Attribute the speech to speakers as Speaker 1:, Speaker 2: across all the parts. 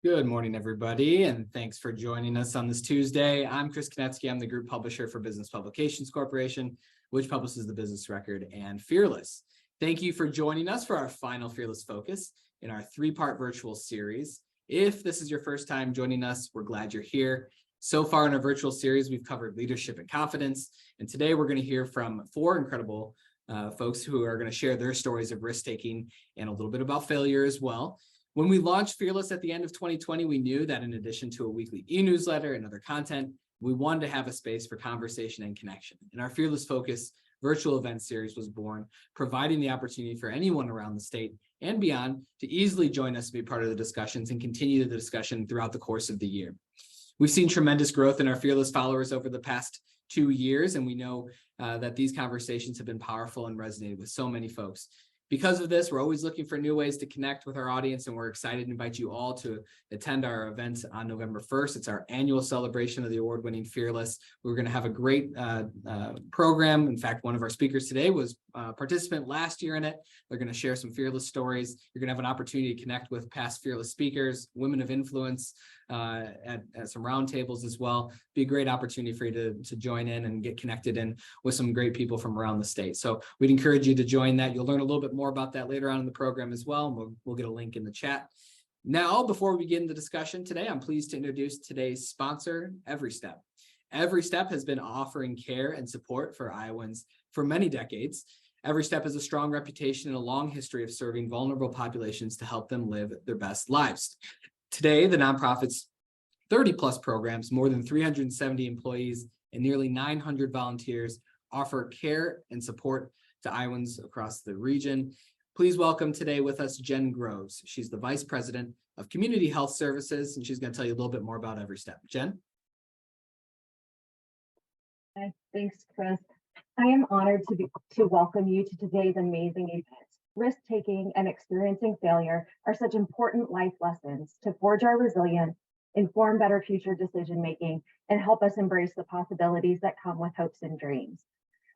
Speaker 1: Good morning, everybody, and thanks for joining us on this Tuesday. I'm Chris Konetsky. I'm the group publisher for Business Publications Corporation, which publishes the Business Record and Fearless. Thank you for joining us for our final Fearless Focus in our three-part virtual series. If this is your first time joining us, we're glad you're here. So far in our virtual series, we've covered leadership and confidence, and today we're going to hear from four incredible folks who are going to share their stories of risk-taking and a little bit about failure as well. When we launched Fearless at the end of 2020, we knew that in addition to a weekly e-newsletter and other content, we wanted to have a space for conversation and connection. And our Fearless Focus virtual event series was born, providing the opportunity for anyone around the state and beyond to easily join us to be part of the discussions and continue the discussion throughout the course of the year. We've seen tremendous growth in our Fearless followers over the past 2 years, and we know that these conversations have been powerful and resonated with so many folks. Because of this, we're always looking for new ways to connect with our audience, and we're excited to invite you all to attend our event on November 1st. It's our annual celebration of the award-winning Fearless. We're going to have a great program. In fact, one of our speakers today was a participant last year in it. They're going to share some Fearless stories. You're going to have an opportunity to connect with past Fearless speakers, women of influence, at some roundtables as well. Be a great opportunity for you to join in and get connected in with some great people from around the state. So we'd encourage you to join that. You'll learn a little bit more about that later on in the program as well. And we'll get a link in the chat. Now, before we begin the discussion today, I'm pleased to introduce today's sponsor, Every Step. Every Step has been offering care and support for Iowans for many decades. Every Step has a strong reputation and a long history of serving vulnerable populations to help them live their best lives. Today, the nonprofit's 30-plus programs, more than 370 employees, and nearly 900 volunteers offer care and support to Iowans across the region. Please welcome today with us Jen Groves. She's the Vice President of Community Health Services, and she's going to tell you a little bit more about Every Step. Jen?
Speaker 2: Thanks, Chris. I am honored to welcome you to today's amazing event. Risk-taking and experiencing failure are such important life lessons to forge our resilience, inform better future decision-making, and help us embrace the possibilities that come with hopes and dreams.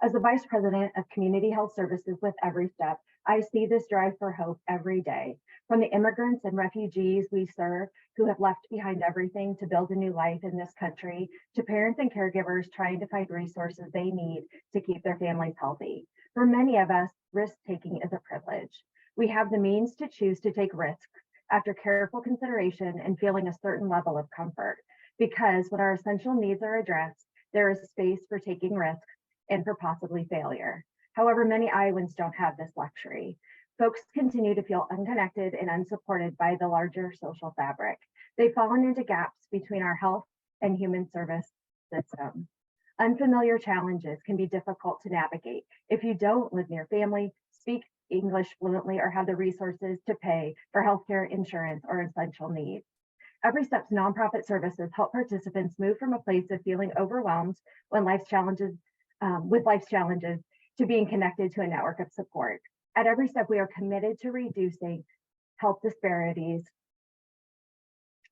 Speaker 2: As the Vice President of Community Health Services with Every Step, I see this drive for hope every day. From the immigrants and refugees we serve who have left behind everything to build a new life in this country, to parents and caregivers trying to find resources they need to keep their families healthy. For many of us, risk-taking is a privilege. We have the means to choose to take risks after careful consideration and feeling a certain level of comfort. Because when our essential needs are addressed, there is space for taking risks and for possibly failure. However, many Iowans don't have this luxury. Folks continue to feel unconnected and unsupported by the larger social fabric. They've fallen into gaps between our health and human service system. Unfamiliar challenges can be difficult to navigate if you don't live near family, speak English fluently, or have the resources to pay for healthcare, insurance, or essential needs. Every Step's nonprofit services help participants move from a place of feeling overwhelmed with life's challenges to being connected to a network of support. At Every Step, we are committed to reducing health disparities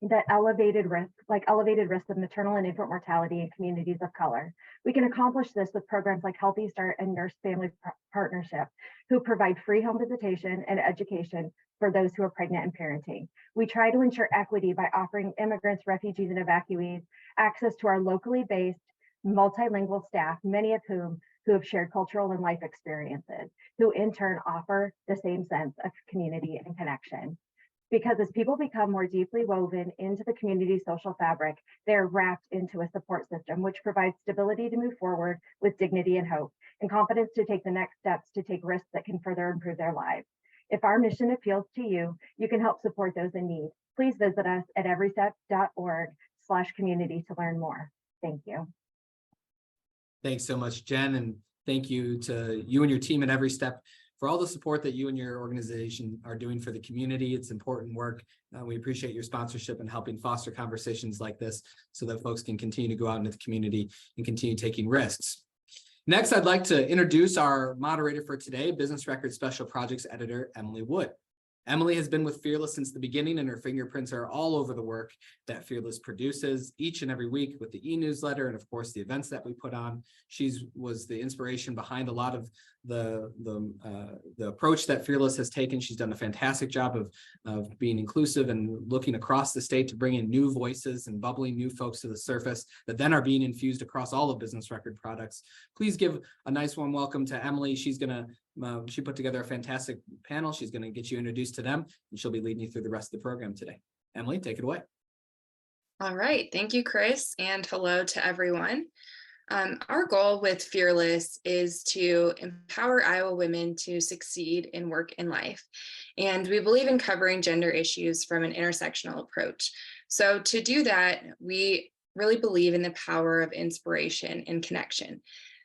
Speaker 2: that elevated risk of maternal and infant mortality in communities of color. We can accomplish this with programs like Healthy Start and Nurse Family Partnership, who provide free home visitation and education for those who are pregnant and parenting. We try to ensure equity by offering immigrants, refugees, and evacuees access to our locally based multilingual staff, many of whom have shared cultural and life experiences, who in turn offer the same sense of community and connection. Because as people become more deeply woven into the community social fabric, they are wrapped into a support system which provides stability to move forward with dignity and hope, and confidence to take the next steps to take risks that can further improve their lives. If our mission appeals to you, you can help support those in need. Please visit us at everystep.org/community to learn more. Thank you.
Speaker 1: Thanks so much, Jen, and thank you to you and your team at Every Step for all the support that you and your organization are doing for the community. It's important work. We appreciate your sponsorship and helping foster conversations like this so that folks can continue to go out into the community and continue taking risks. Next, I'd like to introduce our moderator for today, Business Record Special Projects Editor, Emily Wood. Emily has been with Fearless since the beginning, and her fingerprints are all over the work that Fearless produces each and every week with the e-newsletter and, of course, the events that we put on. She was the inspiration behind a lot of the approach that Fearless has taken. She's done a fantastic job of being inclusive and looking across the state to bring in new voices and bubbling new folks to the surface that then are being infused across all of Business Record products. Please give a nice warm welcome to Emily. She's gonna she put together a fantastic panel. She's gonna get you introduced to them, and she'll be leading you through the rest of the program today. Emily, take it away.
Speaker 3: All right, thank you, Chris, and hello to everyone. Our goal with Fearless is to empower Iowa women to succeed in work and life. And we believe in covering gender issues from an intersectional approach. So to do that, we really believe in the power of inspiration and connection.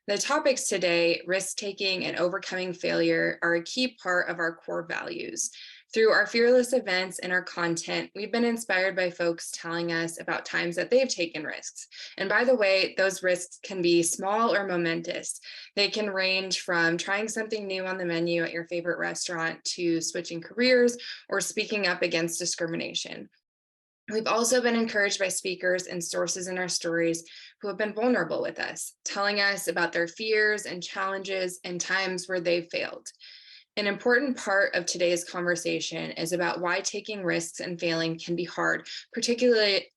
Speaker 3: The topics today, risk-taking and overcoming failure, are a key part of our core values. Through our Fearless events and our content, we've been inspired by folks telling us about times that they've taken risks. And by the way, those risks can be small or momentous. They can range from trying something new on the menu at your favorite restaurant to switching careers or speaking up against discrimination. We've also been encouraged by speakers and sources in our stories who have been vulnerable with us, telling us about their fears and challenges and times where they've failed. An important part of today's conversation is about why taking risks and failing can be hard, particularly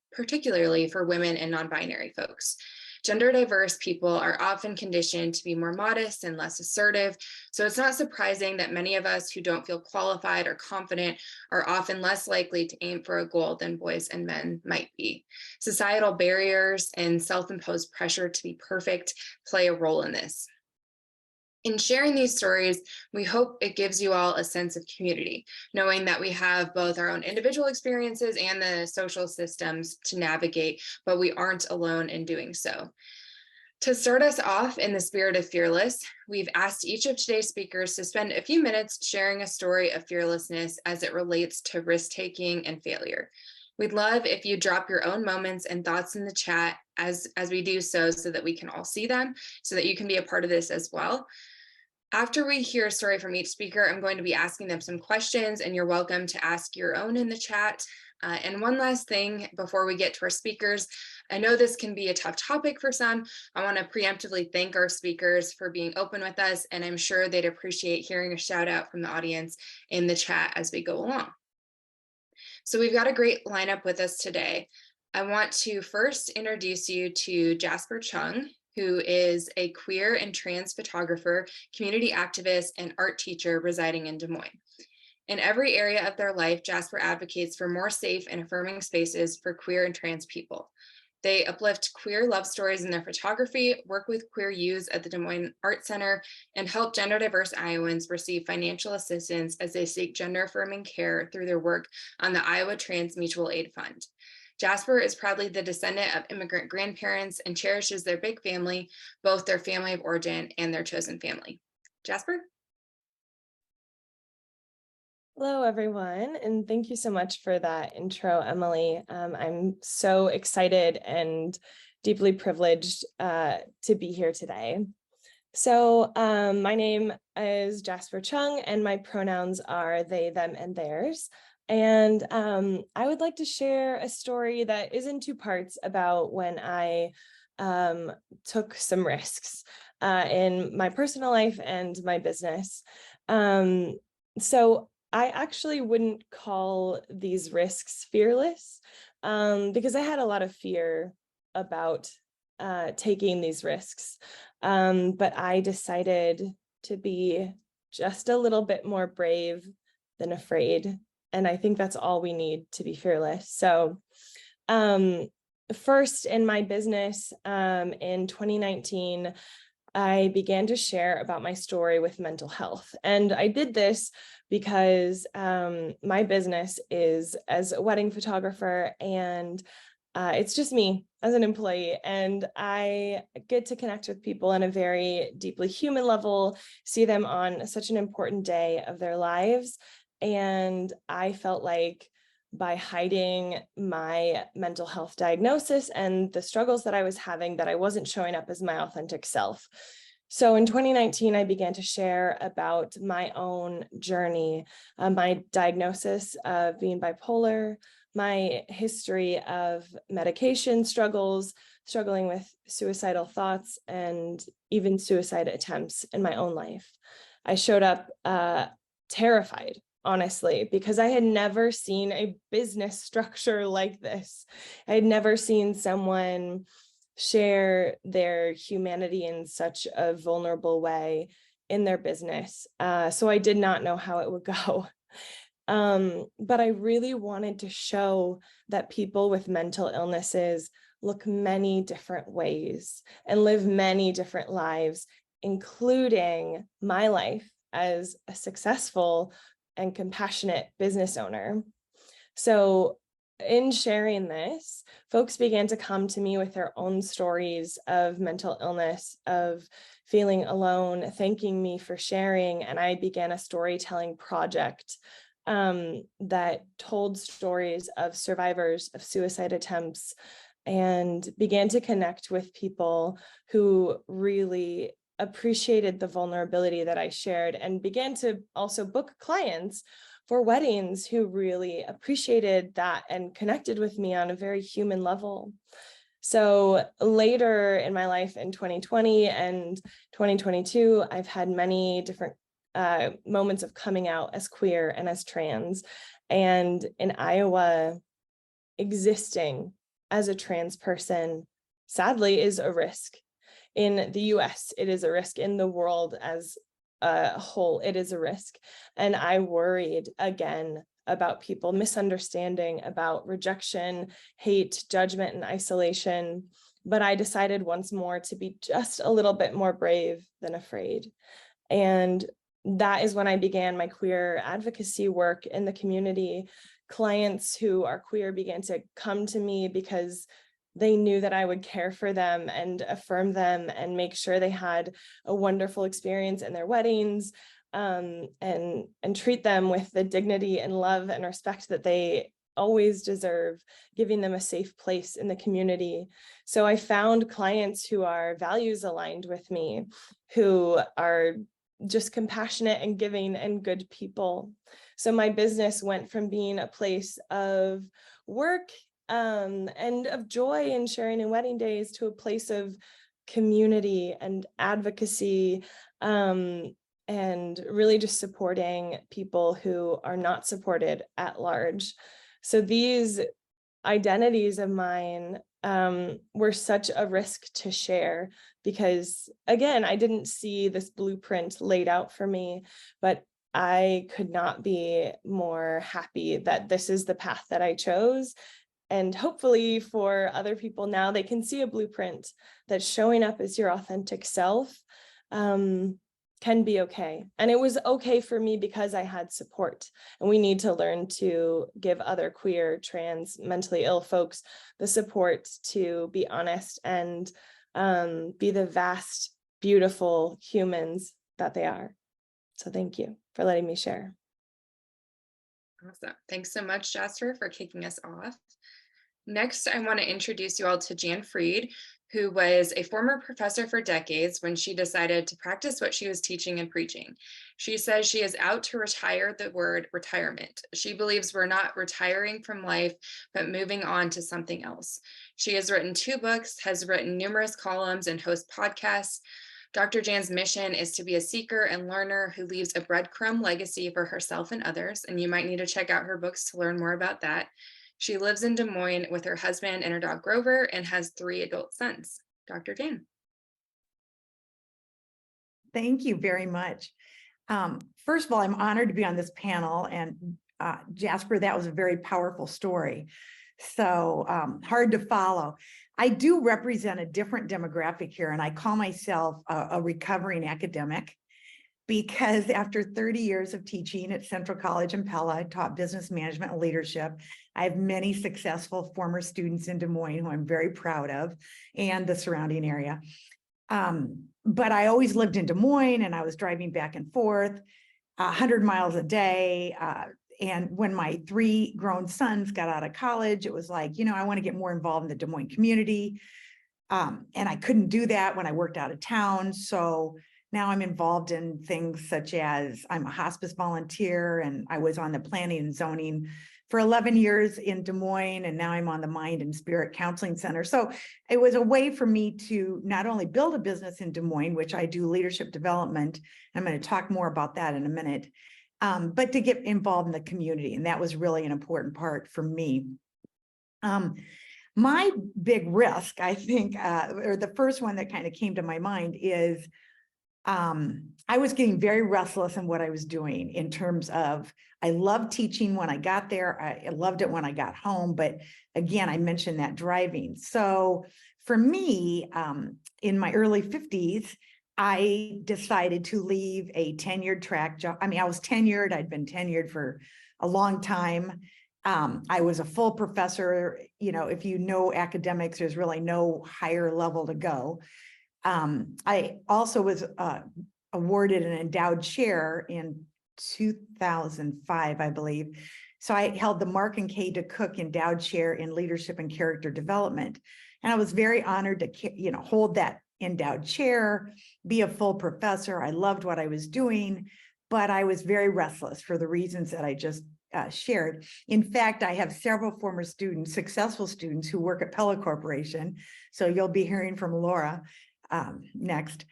Speaker 3: for women and non-binary folks. Gender diverse people are often conditioned to be more modest and less assertive, so it's not surprising that many of us who don't feel qualified or confident are often less likely to aim for a goal than boys and men might be. Societal barriers and self-imposed pressure to be perfect play a role in this. In sharing these stories, we hope it gives you all a sense of community, knowing that we have both our own individual experiences and the social systems to navigate, but we aren't alone in doing so. To start us off in the spirit of Fearless, we've asked each of today's speakers to spend a few minutes sharing a story of fearlessness as it relates to risk-taking and failure. We'd love if you drop your own moments and thoughts in the chat as we do so that we can all see them, so that you can be a part of this as well. After we hear a story from each speaker, I'm going to be asking them some questions, and you're welcome to ask your own in the chat. And one last thing before we get to our speakers, I know this can be a tough topic for some. I want to preemptively thank our speakers for being open with us, and I'm sure they'd appreciate hearing a shout out from the audience in the chat as we go along. So we've got a great lineup with us today. I want to first introduce you to Jasper Chung, who is a queer and trans photographer, community activist, and art teacher residing in Des Moines. In every area of their life, Jasper advocates for more safe and affirming spaces for queer and trans people. They uplift queer love stories in their photography, work with queer youths at the Des Moines Art Center, and help gender diverse Iowans receive financial assistance as they seek gender affirming care through their work on the Iowa Trans Mutual Aid Fund. Jasper is proudly the descendant of immigrant grandparents and cherishes their big family, both their family of origin and their chosen family. Jasper?
Speaker 4: Hello, everyone, and thank you so much for that intro, Emily. I'm so excited and deeply privileged to be here today. So my name is Jasper Chung, and my pronouns are they, them, and theirs. And I would like to share a story that is in two parts about when I took some risks in my personal life and my business. So I actually wouldn't call these risks fearless because I had a lot of fear about taking these risks. But I decided to be just a little bit more brave than afraid. And I think that's all we need to be fearless. So first in my business in 2019, I began to share about my story with mental health. And I did this because my business is as a wedding photographer, and it's just me as an employee. And I get to connect with people on a very deeply human level, see them on such an important day of their lives. And I felt like by hiding my mental health diagnosis and the struggles that I was having, that I wasn't showing up as my authentic self. So in 2019, I began to share about my own journey, my diagnosis of being bipolar, my history of medication struggles, struggling with suicidal thoughts, and even suicide attempts in my own life. I showed up terrified, honestly, because I had never seen a business structure like this. I had never seen someone share their humanity in such a vulnerable way in their business. So I did not know how it would go. But I really wanted to show that people with mental illnesses look many different ways and live many different lives, including my life as a successful and compassionate business owner. So in sharing this, folks began to come to me with their own stories of mental illness, of feeling alone, thanking me for sharing. And I began a storytelling project that told stories of survivors of suicide attempts and began to connect with people who really appreciated the vulnerability that I shared, and began to also book clients for weddings who really appreciated that and connected with me on a very human level. So later in my life in 2020 and 2022, I've had many different moments of coming out as queer and as trans. And in Iowa, existing as a trans person, sadly, is a risk. In the US, it is a risk. In the world as a whole, it is a risk. And I worried again about people misunderstanding, about rejection, hate, judgment, and isolation. But I decided once more to be just a little bit more brave than afraid. And that is when I began my queer advocacy work in the community. Clients who are queer began to come to me because they knew that I would care for them and affirm them and make sure they had a wonderful experience in their weddings, and treat them with the dignity and love and respect that they always deserve, giving them a safe place in the community. So I found clients who are values aligned with me, who are just compassionate and giving and good people. So my business went from being a place of work and of joy and sharing in wedding days to a place of community and advocacy, and really just supporting people who are not supported at large. So these identities of mine were such a risk to share because, again, I didn't see this blueprint laid out for me, but I could not be more happy that this is the path that I chose. And hopefully for other people now, they can see a blueprint that showing up as your authentic self can be okay. And it was okay for me because I had support. And we need to learn to give other queer, trans, mentally ill folks the support to be honest and be the vast, beautiful humans that they are. So thank you for letting me share.
Speaker 3: Awesome. Thanks so much, Jasper, for kicking us off. Next, I want to introduce you all to Jann Freed, who was a former professor for decades when she decided to practice what she was teaching and preaching. She says she is out to retire the word retirement. She believes we're not retiring from life, but moving on to something else. She has written 2 books, has written numerous columns, and hosts podcasts. Dr. Jann's mission is to be a seeker and learner who leaves a breadcrumb legacy for herself and others, and you might need to check out her books to learn more about that. She lives in Des Moines with her husband and her dog Grover and has 3 adult sons. Dr. Jann.
Speaker 5: Thank you very much. First of all, I'm honored to be on this panel, and Jasper, that was a very powerful story. So hard to follow. I do represent a different demographic here, and I call myself a recovering academic, because after 30 years of teaching at Central College in Pella, I taught business management and leadership. I have many successful former students in Des Moines who I'm very proud of, and the surrounding area. But I always lived in Des Moines, and I was driving back and forth 100 miles a day. And when my 3 grown sons got out of college, it was like, I want to get more involved in the Des Moines community. And I couldn't do that when I worked out of town. So now I'm involved in things such as I'm a hospice volunteer, and I was on the planning and zoning for 11 years in Des Moines, and now I'm on the Mind and Spirit Counseling Center. So it was a way for me to not only build a business in Des Moines, which I do leadership development. I'm going to talk more about that in a minute, but to get involved in the community. And that was really an important part for me. My big risk, I think, or the first one that kind of came to my mind is I was getting very restless in what I was doing in terms of, I loved teaching when I got there. I loved it when I got home. But again, I mentioned that driving. So for me, in my early 50s, I decided to leave a tenured track job. I mean, I was tenured. I'd been tenured for a long time. I was a full professor. You know, if you know academics, there's really no higher level to go. I also was awarded an endowed chair in 2005, I believe. So I held the Mark and K. DeCook Endowed Chair in Leadership and Character Development. And I was very honored to, hold that endowed chair, be a full professor. I loved what I was doing, but I was very restless for the reasons that I just shared. In fact, I have several former students, successful students who work at Pella Corporation. So you'll be hearing from Laura next.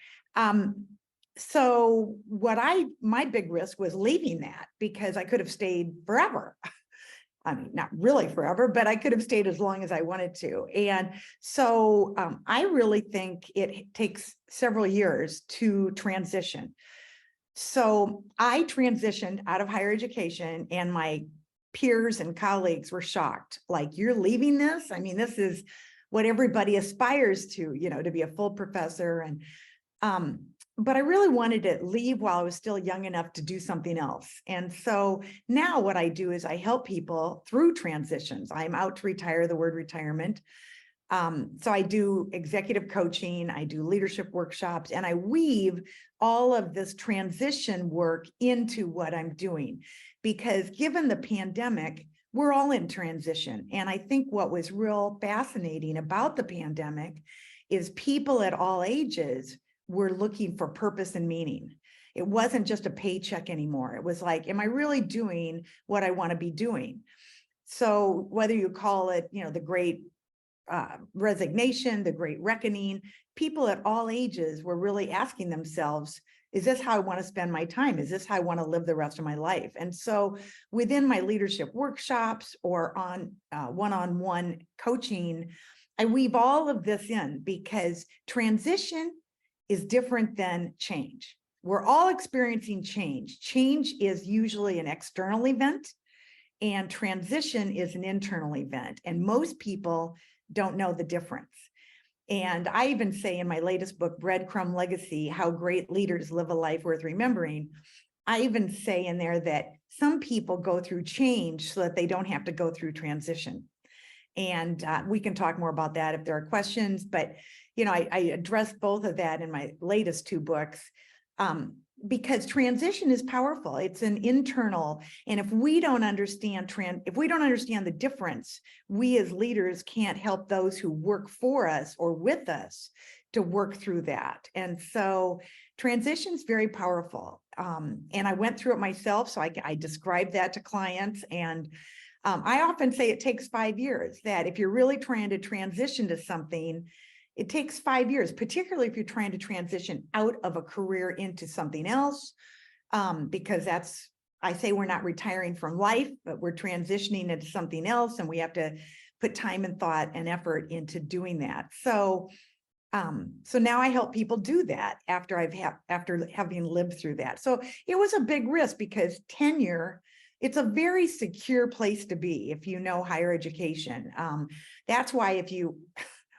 Speaker 5: So my big risk was leaving that, because I could have stayed forever. I mean, not really forever, but I could have stayed as long as I wanted to. And so I really think it takes several years to transition. So I transitioned out of higher education, and my peers and colleagues were shocked. Like, you're leaving this? I mean, this is what everybody aspires to, to be a full professor. And but I really wanted to leave while I was still young enough to do something else. And so now what I do is I help people through transitions. I'm out to retire, the word retirement. So I do executive coaching, I do leadership workshops, and I weave all of this transition work into what I'm doing, because given the pandemic, we're all in transition. And I think what was real fascinating about the pandemic is people at all ages were looking for purpose and meaning. It wasn't just a paycheck anymore. It was like, am I really doing what I want to be doing? So whether you call it, the great resignation, the great reckoning, people at all ages were really asking themselves, is this how I want to spend my time? Is this how I want to live the rest of my life? And so within my leadership workshops or on one-on-one coaching, I weave all of this in, because transition is different than change. We're all experiencing change. Change is usually an external event, and transition is an internal event. And most people don't know the difference. And I even say in my latest book, Breadcrumb Legacy, How Great Leaders Live a Life Worth Remembering, I even say in there that some people go through change so that they don't have to go through transition. And we can talk more about that if there are questions, but I address both of that in my latest two books, because transition is powerful. It's an internal, and if we don't understand the difference, we as leaders can't help those who work for us or with us to work through that. And so transition is very powerful. And I went through it myself, so I describe that to clients. And I often say it takes 5 years, that if you're really trying to transition to something, it takes 5 years, particularly if you're trying to transition out of a career into something else, because I say we're not retiring from life, but we're transitioning into something else, and we have to put time and thought and effort into doing that. So now I help people do that after having lived through that. So it was a big risk, because tenure, it's a very secure place to be if you know higher education. That's why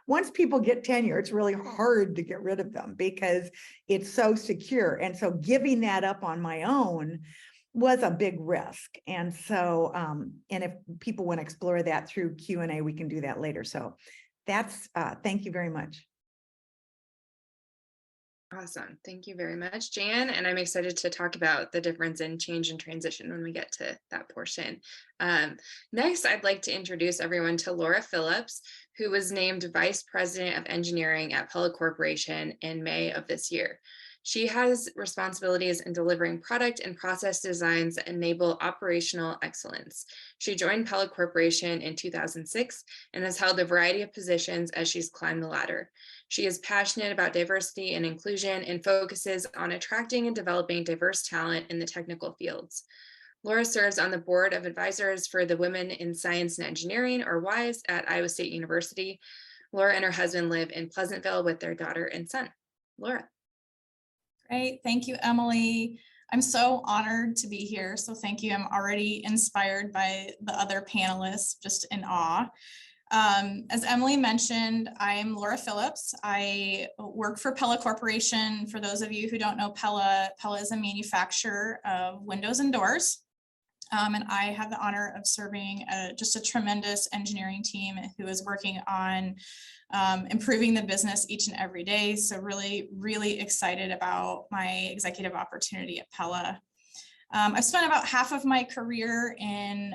Speaker 5: once people get tenure, it's really hard to get rid of them, because it's so secure. And so giving that up on my own was a big risk. And so, and if people want to explore that through Q&A, we can do that later. So thank you very much.
Speaker 3: Awesome. Thank you very much, Jan. And I'm excited to talk about the difference in change and transition when we get to that portion. Next, I'd like to introduce everyone to Laura Phillips, who was named Vice President of Engineering at Pella Corporation in May of this year. She has responsibilities in delivering product and process designs that enable operational excellence. She joined Pella Corporation in 2006 and has held a variety of positions as she's climbed the ladder. She is passionate about diversity and inclusion and focuses on attracting and developing diverse talent in the technical fields. Laura serves on the board of advisors for the Women in Science and Engineering, or WISE, at Iowa State University. Laura and her husband live in Pleasantville with their daughter and son. Laura.
Speaker 6: Great, thank you, Emily. I'm so honored to be here, so thank you. I'm already inspired by the other panelists, just in awe. As Emily mentioned, I'm Laura Phillips. I work for Pella Corporation. For those of you who don't know Pella, Pella is a manufacturer of windows and doors. And I have the honor of serving just a tremendous engineering team who is working on improving the business each and every day. So really, really excited about my executive opportunity at Pella. I've spent about half of my career in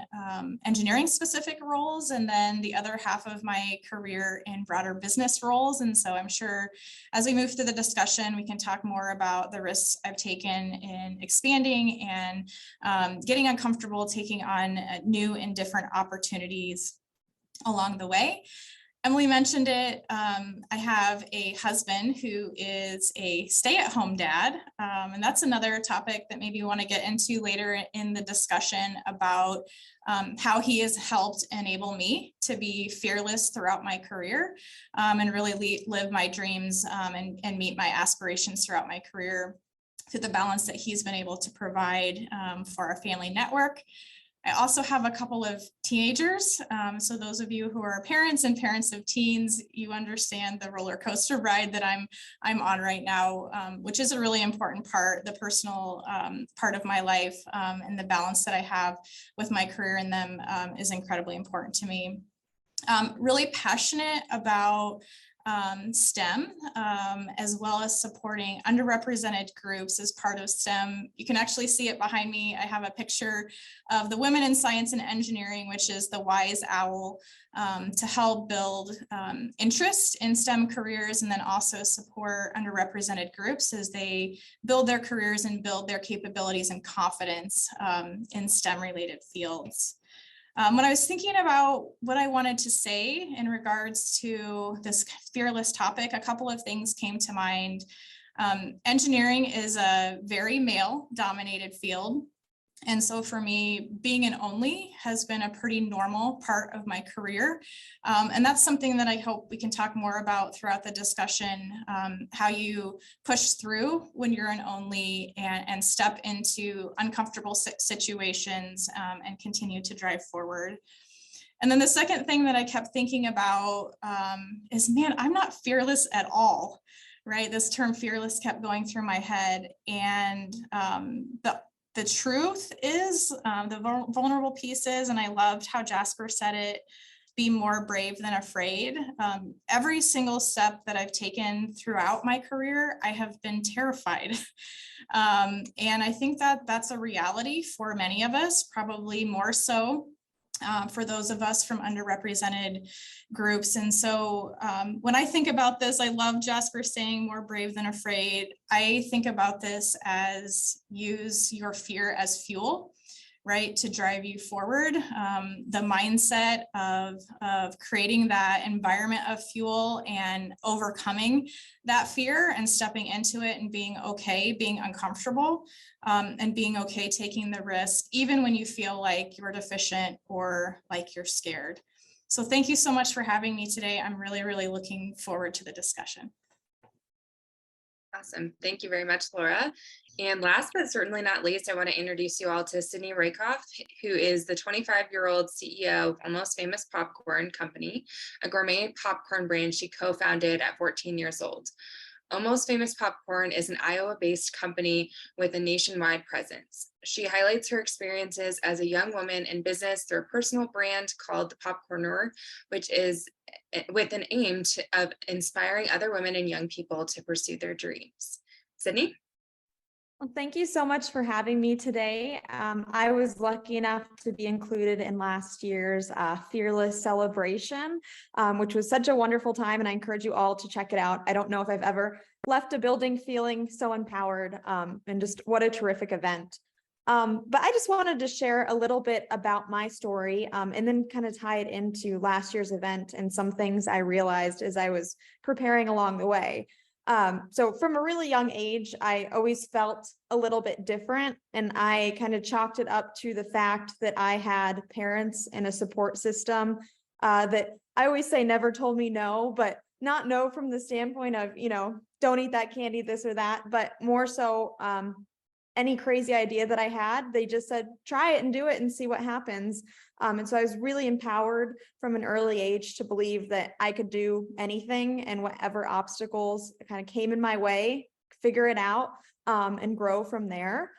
Speaker 6: engineering specific roles, and then the other half of my career in broader business roles. And so I'm sure as we move through the discussion, we can talk more about the risks I've taken in expanding and getting uncomfortable taking on new and different opportunities along the way. Emily mentioned it. I have a husband who is a stay-at-home dad, and that's another topic that maybe we want to get into later in the discussion about how he has helped enable me to be fearless throughout my career and really live my dreams and meet my aspirations throughout my career through the balance that he's been able to provide for our family network. I also have a couple of teenagers. So those of you who are parents and parents of teens, you understand the roller coaster ride that I'm on right now, which is a really important part, the personal part of my life, and the balance that I have with my career in them is incredibly important to me. Really passionate about STEM, as well as supporting underrepresented groups as part of STEM. You can actually see it behind me. I have a picture of the Women in Science and Engineering, which is the WISE owl, to help build interest in STEM careers and then also support underrepresented groups as they build their careers and build their capabilities and confidence in STEM related fields. When I was thinking about what I wanted to say in regards to this fearless topic, a couple of things came to mind. Engineering is a very male-dominated field. And so for me, being an only has been a pretty normal part of my career. And that's something that I hope we can talk more about throughout the discussion, how you push through when you're an only and step into uncomfortable situations and continue to drive forward. And then the second thing that I kept thinking about is, man, I'm not fearless at all, right? This term fearless kept going through my head. And the truth is the vulnerable pieces, and I loved how Jasper said it, be more brave than afraid. Every single step that I've taken throughout my career, I have been terrified. And I think that that's a reality for many of us, probably more so for those of us from underrepresented groups. And so when I think about this, I love Jasper saying more brave than afraid. I think about this as use your fear as fuel, right, to drive you forward. The mindset of creating that environment of fuel and overcoming that fear and stepping into it and being okay, being uncomfortable, and being okay taking the risk, even when you feel like you're deficient or like you're scared. So thank you so much for having me today. I'm really, really looking forward to the discussion.
Speaker 3: Awesome. Thank you very much, Laura. And last but certainly not least, I want to introduce you all to Sydney Rieckhoff, who is the 25-year-old CEO of Almost Famous Popcorn Company, a gourmet popcorn brand she co-founded at 14 years old. Almost Famous Popcorn is an Iowa-based company with a nationwide presence. She highlights her experiences as a young woman in business through a personal brand called The Popcorner, which is with an aim of inspiring other women and young people to pursue their dreams. Sydney?
Speaker 7: Well, thank you so much for having me today. I was lucky enough to be included in last year's Fearless celebration, which was such a wonderful time, and I encourage you all to check it out. I don't know if I've ever left a building feeling so empowered, and just what a terrific event. But I just wanted to share a little bit about my story, and then kind of tie it into last year's event and some things I realized as I was preparing along the way. So from a really young age, I always felt a little bit different, and I kind of chalked it up to the fact that I had parents and a support system that I always say never told me no, but not no from the standpoint of, don't eat that candy, this or that, but more so any crazy idea that I had, they just said, try it and do it and see what happens. And so I was really empowered from an early age to believe that I could do anything, and whatever obstacles kind of came in my way, figure it out, and grow from there.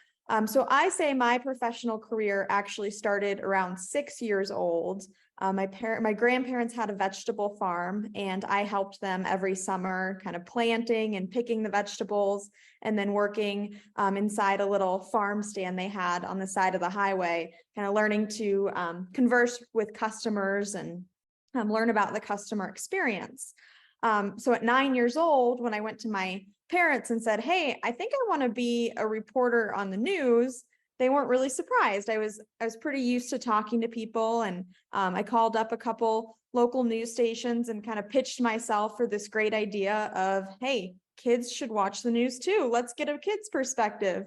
Speaker 7: So I say my professional career actually started around 6 years old. My grandparents had a vegetable farm, and I helped them every summer, kind of planting and picking the vegetables, and then working inside a little farm stand they had on the side of the highway, kind of learning to converse with customers and learn about the customer experience. So at 9 years old, when I went to my parents and said, hey, I think I want to be a reporter on the news, they weren't really surprised. I was pretty used to talking to people, and I called up a couple local news stations and kind of pitched myself for this great idea of, hey, kids should watch the news too. Let's get a kid's perspective.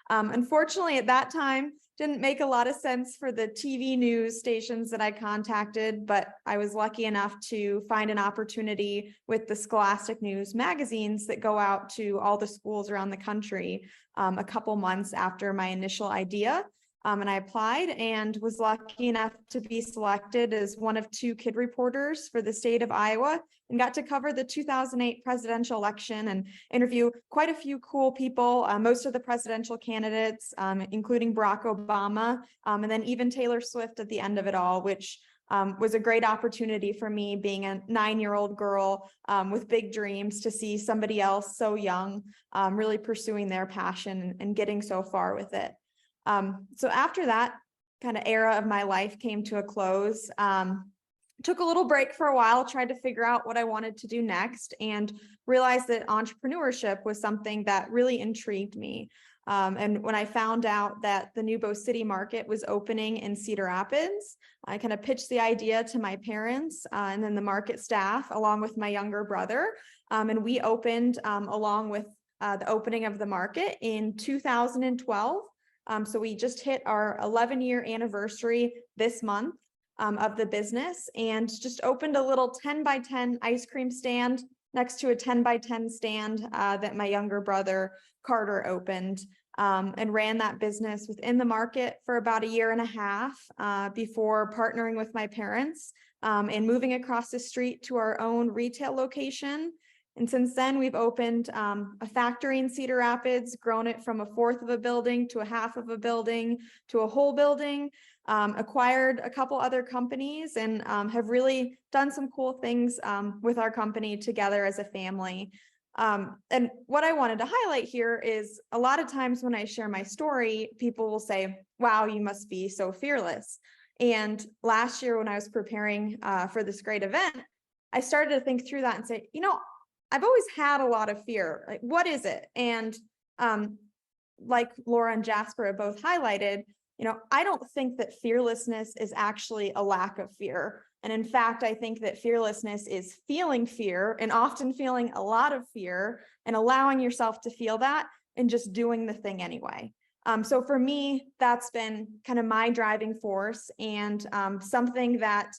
Speaker 7: Unfortunately, at that time, didn't make a lot of sense for the TV news stations that I contacted, but I was lucky enough to find an opportunity with the Scholastic News magazines that go out to all the schools around the country a couple months after my initial idea. And I applied and was lucky enough to be selected as one of 2 kid reporters for the state of Iowa, and got to cover the 2008 presidential election and interview quite a few cool people, most of the presidential candidates, including Barack Obama, and then even Taylor Swift at the end of it all, which was a great opportunity for me, being a 9-year-old girl with big dreams, to see somebody else so young really pursuing their passion and getting so far with it. So after that kind of era of my life came to a close, took a little break for a while, tried to figure out what I wanted to do next, and realized that entrepreneurship was something that really intrigued me. And when I found out that the New Bow City market was opening in Cedar Rapids, I kind of pitched the idea to my parents and then the market staff, along with my younger brother. And we opened along with the opening of the market in 2012. So we just hit our 11-year anniversary this month of the business, and just opened a little 10 by 10 ice cream stand next to a 10 by 10 stand that my younger brother Carter opened, and ran that business within the market for about 1.5 years before partnering with my parents and moving across the street to our own retail location. And since then, we've opened a factory in Cedar Rapids, grown it from 1/4 of a building to 1/2 of a building to a whole building, acquired a couple other companies, and have really done some cool things with our company together as a family. And what I wanted to highlight here is, a lot of times when I share my story, people will say, wow, you must be so fearless. And last year when I was preparing for this great event, I started to think through that and say, I've always had a lot of fear. Like, what is it? And like Laura and Jasper have both highlighted, I don't think that fearlessness is actually a lack of fear. And in fact, I think that fearlessness is feeling fear, and often feeling a lot of fear, and allowing yourself to feel that and just doing the thing anyway. So for me, that's been kind of my driving force, and something that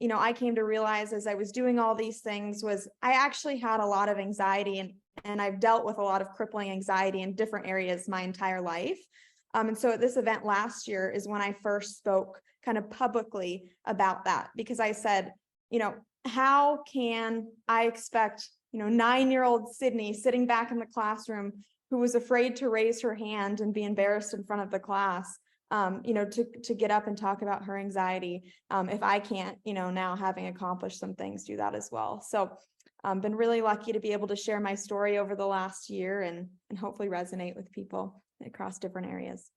Speaker 7: I came to realize as I was doing all these things was I actually had a lot of anxiety, and I've dealt with a lot of crippling anxiety in different areas my entire life. And so at this event last year is when I first spoke kind of publicly about that, because I said, how can I expect, 9-year-old Sydney sitting back in the classroom who was afraid to raise her hand and be embarrassed in front of the class, to get up and talk about her anxiety, if I can't, now having accomplished some things, do that as well. So Been really lucky to be able to share my story over the last year and hopefully resonate with people across different areas.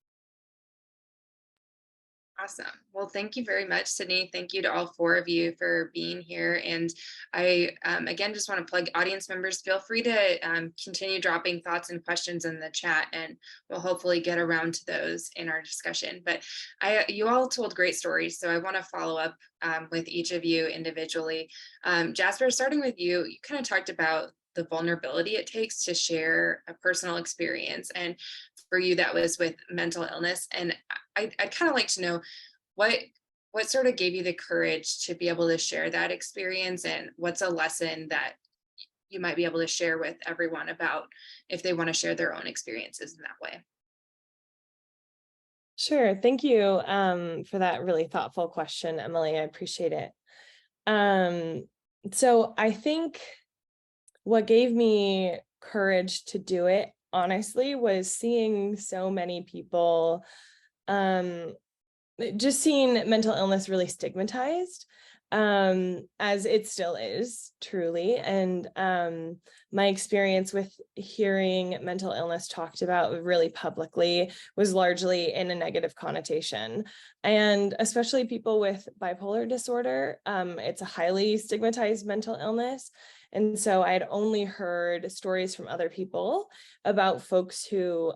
Speaker 3: Awesome. Well, thank you very much, Sydney. Thank you to all four of you for being here. And I, again, just want to plug audience members, feel free to continue dropping thoughts and questions in the chat, and we'll hopefully get around to those in our discussion. But you all told great stories, so I want to follow up with each of you individually. Jasper, starting with you, you kind of talked about the vulnerability it takes to share a personal experience. And for you, that was with mental illness. And I'd kind of like to know what sort of gave you the courage to be able to share that experience, and what's a lesson that you might be able to share with everyone about if they want to share their own experiences in that way.
Speaker 4: Sure. Thank you for that really thoughtful question, Emily. I appreciate it. So I think what gave me courage to do it, honestly, was seeing so many people, just seeing mental illness really stigmatized, as it still is, truly. And my experience with hearing mental illness talked about really publicly was largely in a negative connotation. And especially people with bipolar disorder, it's a highly stigmatized mental illness. And so I had only heard stories from other people about folks who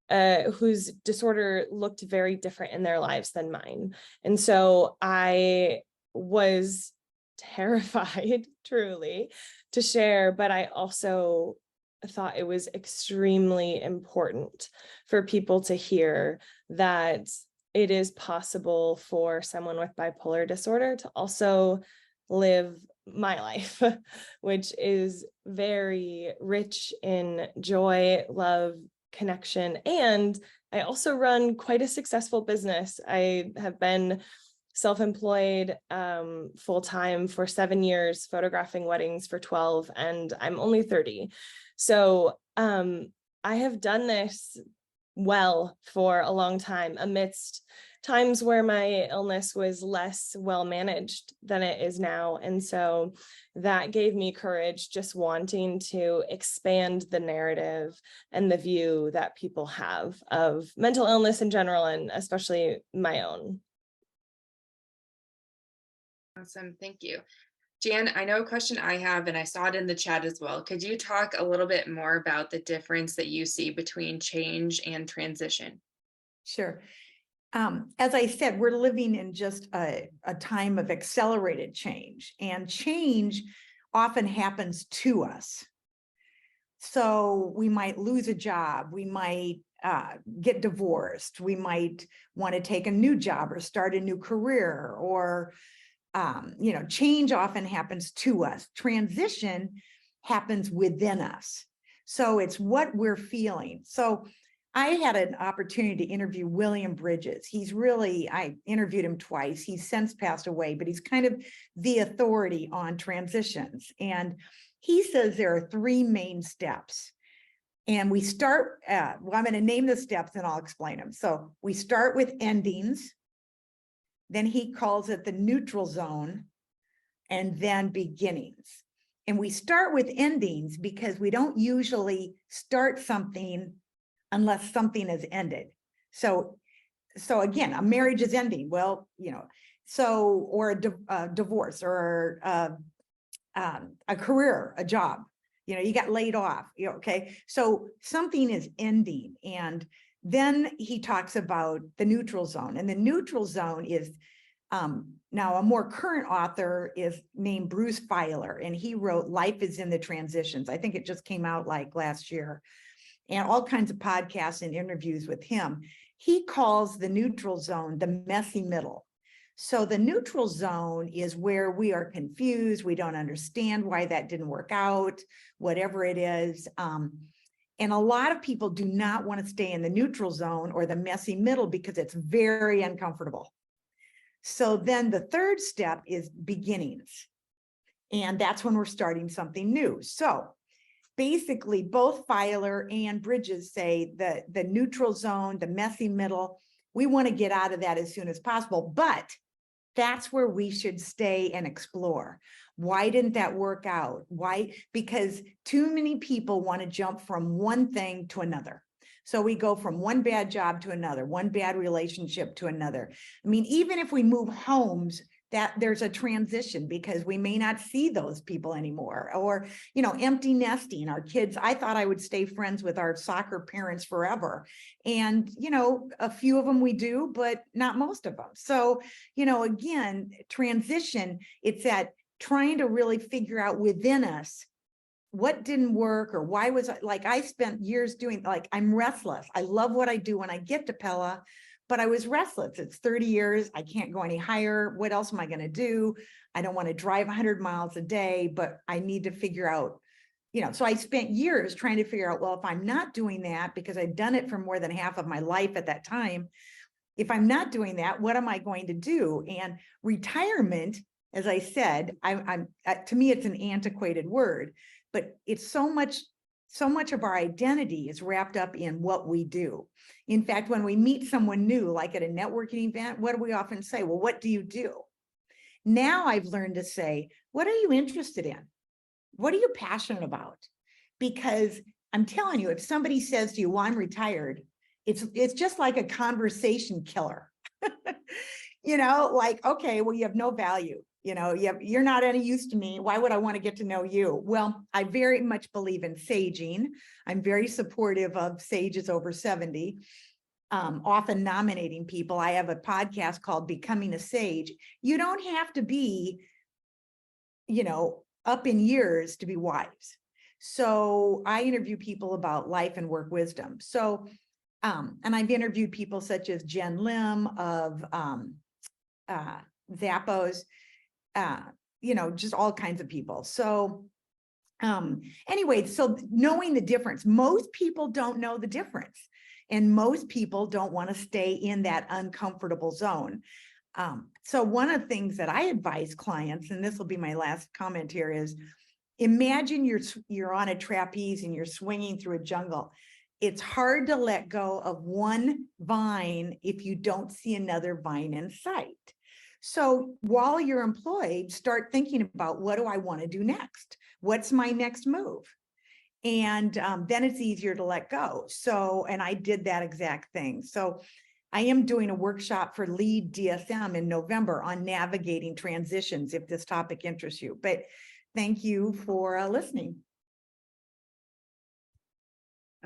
Speaker 4: whose disorder looked very different in their lives than mine. And so I was terrified, truly, to share, but I also thought it was extremely important for people to hear that it is possible for someone with bipolar disorder to also live my life, which is very rich in joy, love, connection. And I also run quite a successful business. I have been self-employed full-time for 7 years, photographing weddings for 12, and I'm only 30. So I have done this well for a long time, amidst times where my illness was less well managed than it is now. And so that gave me courage, just wanting to expand the narrative and the view that people have of mental illness in general, and especially my own.
Speaker 3: Awesome. Thank you. Jan, I know a question I have, and I saw it in the chat as well. Could you talk a little bit more about the difference that you see between change and transition?
Speaker 5: Sure. As I said, we're living in just a time of accelerated change, and change often happens to us. So we might lose a job, we might get divorced, we might want to take a new job or start a new career, or change often happens to us. Transition happens within us. So it's what we're feeling. So I had an opportunity to interview William Bridges. I interviewed him twice. He's since passed away, but he's kind of the authority on transitions. And he says there are 3 main steps. And we start, I'm going to name the steps and I'll explain them. So we start with endings. Then he calls it the neutral zone, and then beginnings. And we start with endings because we don't usually start something unless something has ended. So again, a marriage is ending. Well, or a divorce, or a career, a job, you got laid off, okay? So something is ending. And then he talks about the neutral zone, and the neutral zone is, now a more current author is named Bruce Feiler, and he wrote Life is in the Transitions. I think it just came out like last year, and all kinds of podcasts and interviews with him. He calls the neutral zone the messy middle. So the neutral zone is where we are confused. We don't understand why that didn't work out, whatever it is. And a lot of people do not want to stay in the neutral zone or the messy middle because it's very uncomfortable. So then the third step is beginnings. And that's when we're starting something new. So basically, both Feiler and Bridges say that the neutral zone, the messy middle, we want to get out of that as soon as possible. But That's where we should stay and explore. Why didn't that work out? Why? Because too many people want to jump from one thing to another. So we go from one bad job to another, one bad relationship to another. I mean, even if we move homes, that there's a transition because we may not see those people anymore, or, you know, empty nesting. Our kids, I thought I would stay friends with our soccer parents forever. And, you know, a few of them we do, but not most of them. So, you know, again, transition, it's that trying to really figure out within us what didn't work, or why was I, like, I spent years doing, like, I'm restless. I love what I do when I get to Pella, but I was restless. It's 30 years. I can't go any higher. What else am I going to do? I don't want to drive 100 miles a day, but I need to figure out, you know, so I spent years trying to figure out, well, if I'm not doing that, because I'd done it for more than half of my life at that time, if I'm not doing that, what am I going to do? And retirement, as I said, I'm to me, it's an antiquated word, but it's so much of our identity is wrapped up in what we do. In fact, when we meet someone new, like at a networking event, what do we often say? Well, what do you do? Now I've learned to say, what are you interested in? What are you passionate about? Because I'm telling you, if somebody says to you, well, I'm retired, it's just like a conversation killer. You know, like, okay, well, you have no value. You know, you're not any use to me. Why would I want to get to know you? Well, I very much believe in saging. I'm very supportive of sages over 70, often nominating people. I have a podcast called Becoming a Sage. You don't have to be, you know, up in years to be wise. So I interview people about life and work wisdom. So, and I've interviewed people such as Jen Lim of Zappos, you know, just all kinds of people. So anyway, so knowing the difference, most people don't know the difference, and most people don't want to stay in that uncomfortable zone. So one of the things that I advise clients, and this will be my last comment here, is imagine you're on a trapeze and you're swinging through a jungle. It's hard to let go of one vine if you don't see another vine in sight. So while you're employed, start thinking about, what do I want to do next? What's my next move? And then it's easier to let go. So, and I did that exact thing. So I am doing a workshop for lead DSM in November on navigating transitions, if this topic interests you. But thank you for listening.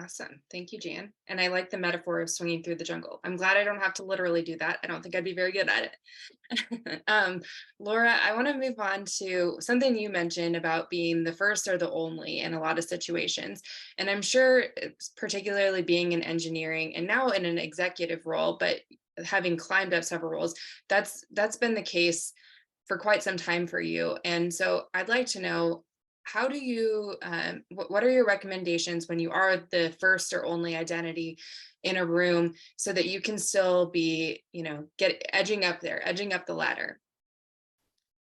Speaker 3: Awesome. Thank you, Jan. And I like the metaphor of swinging through the jungle. I'm glad I don't have to literally do that. I don't think I'd be very good at it. Laura, I want to move on to something you mentioned about being the first or the only in a lot of situations. And I'm sure, particularly being in engineering and now in an executive role, but having climbed up several roles, that's been the case for quite some time for you. And so I'd like to know, how do you, what are your recommendations when you are the first or only identity in a room, so that you can still be, you know, edging up the ladder?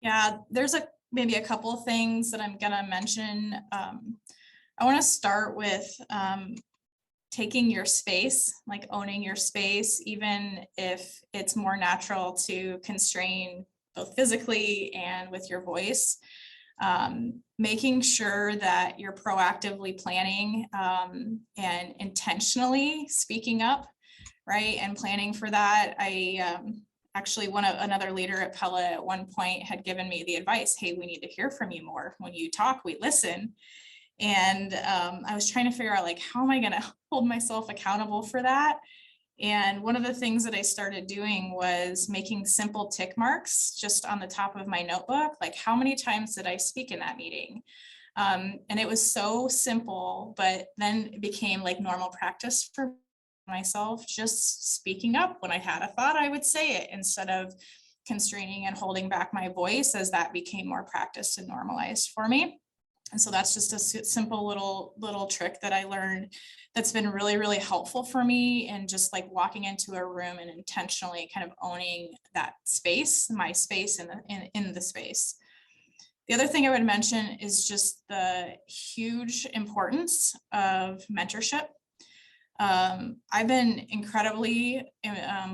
Speaker 6: Yeah, there's maybe a couple of things that I'm gonna mention. I want to start with taking your space, like owning your space, even if it's more natural to constrain both physically and with your voice. Making sure that you're proactively planning and intentionally speaking up, right? And planning for that. I actually, another leader at Pella at one point had given me the advice, hey, we need to hear from you more. When you talk, we listen. And I was trying to figure out, like, how am I going to hold myself accountable for that? And one of the things that I started doing was making simple tick marks just on the top of my notebook, like, how many times did I speak in that meeting? And it was so simple, but then it became like normal practice for myself, just speaking up when I had a thought, I would say it instead of constraining and holding back my voice, as that became more practiced and normalized for me. And so that's just a simple little trick that I learned that's been really, really helpful for me. And just like walking into a room and intentionally kind of owning that space, my space in the space. The other thing I would mention is just the huge importance of mentorship. I've been incredibly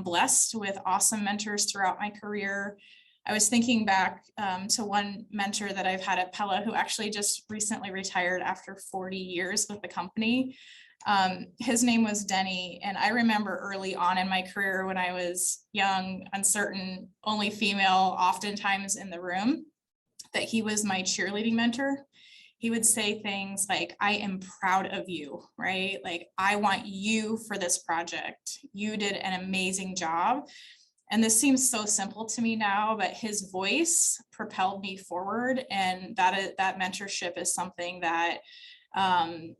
Speaker 6: blessed with awesome mentors throughout my career. I was thinking back to one mentor that I've had at Pella who actually just recently retired after 40 years with the company. His name was Denny, and I remember early on in my career when I was young, uncertain, only female, oftentimes in the room, that he was my cheerleading mentor. He would say things like, I am proud of you, right? Like, I want you for this project. You did an amazing job. And this seems so simple to me now, but his voice propelled me forward. And that mentorship is something that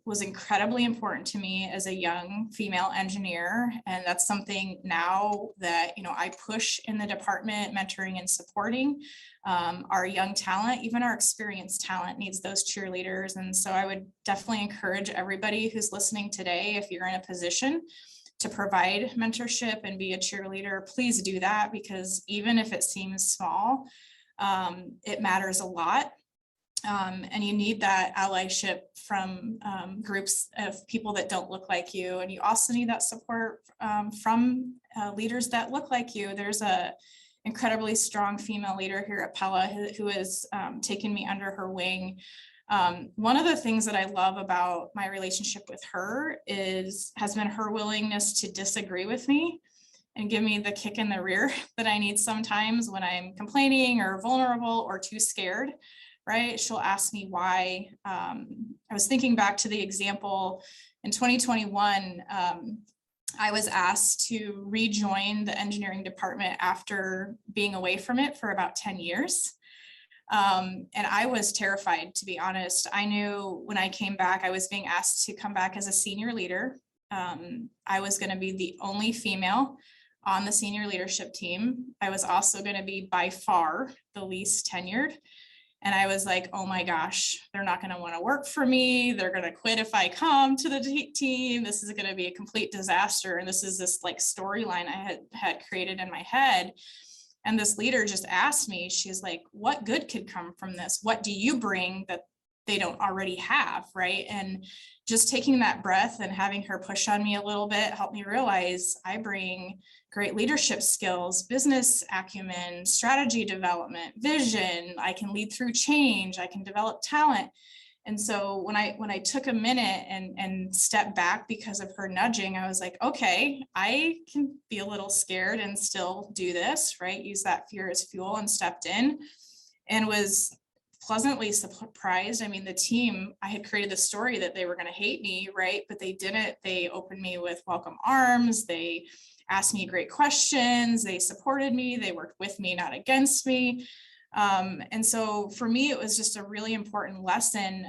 Speaker 6: was incredibly important to me as a young female engineer. And that's something now that, I push in the department, mentoring and supporting our young talent. Even our experienced talent needs those cheerleaders. And so I would definitely encourage everybody who's listening today, if you're in a position to provide mentorship and be a cheerleader, please do that, because even if it seems small, it matters a lot. And you need that allyship from groups of people that don't look like you. And you also need that support from leaders that look like you. There's a incredibly strong female leader here at Pella who has taken me under her wing. One of the things that I love about my relationship with her has been her willingness to disagree with me and give me the kick in the rear that I need sometimes when I'm complaining or vulnerable or too scared, right? She'll ask me why. I was thinking back to the example in 2021, I was asked to rejoin the engineering department after being away from it for about 10 years. And I was terrified, to be honest. I knew when I came back, I was being asked to come back as a senior leader. I was going to be the only female on the senior leadership team. I was also going to be by far the least tenured. And I was like, oh my gosh, they're not going to want to work for me. They're going to quit if I come to the team. This is going to be a complete disaster. And this is this like storyline I had created in my head. And this leader just asked me, she's like, what good could come from this? What do you bring that they don't already have, right? And just taking that breath and having her push on me a little bit helped me realize I bring great leadership skills, business acumen, strategy development, vision. I can lead through change. I can develop talent. And so when I took a minute and stepped back because of her nudging, I was like, okay, I can be a little scared and still do this, right? Use that fear as fuel, and stepped in and was pleasantly surprised. I mean, the team, I had created the story that they were going to hate me, right? But they didn't. They opened me with welcome arms. They asked me great questions. They supported me. They worked with me, not against me. And so for me, it was just a really important lesson,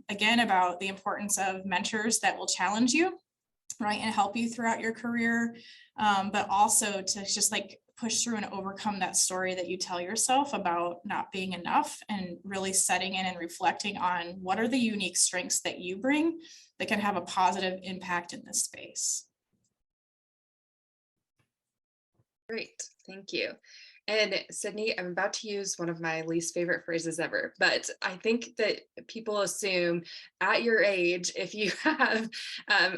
Speaker 6: again, about the importance of mentors that will challenge you, right, and help you throughout your career, but also to just like push through and overcome that story that you tell yourself about not being enough, and really setting in and reflecting on what are the unique strengths that you bring that can have a positive impact in this space.
Speaker 3: Great, thank you. And Sydney, I'm about to use one of my least favorite phrases ever, but I think that people assume at your age, if you have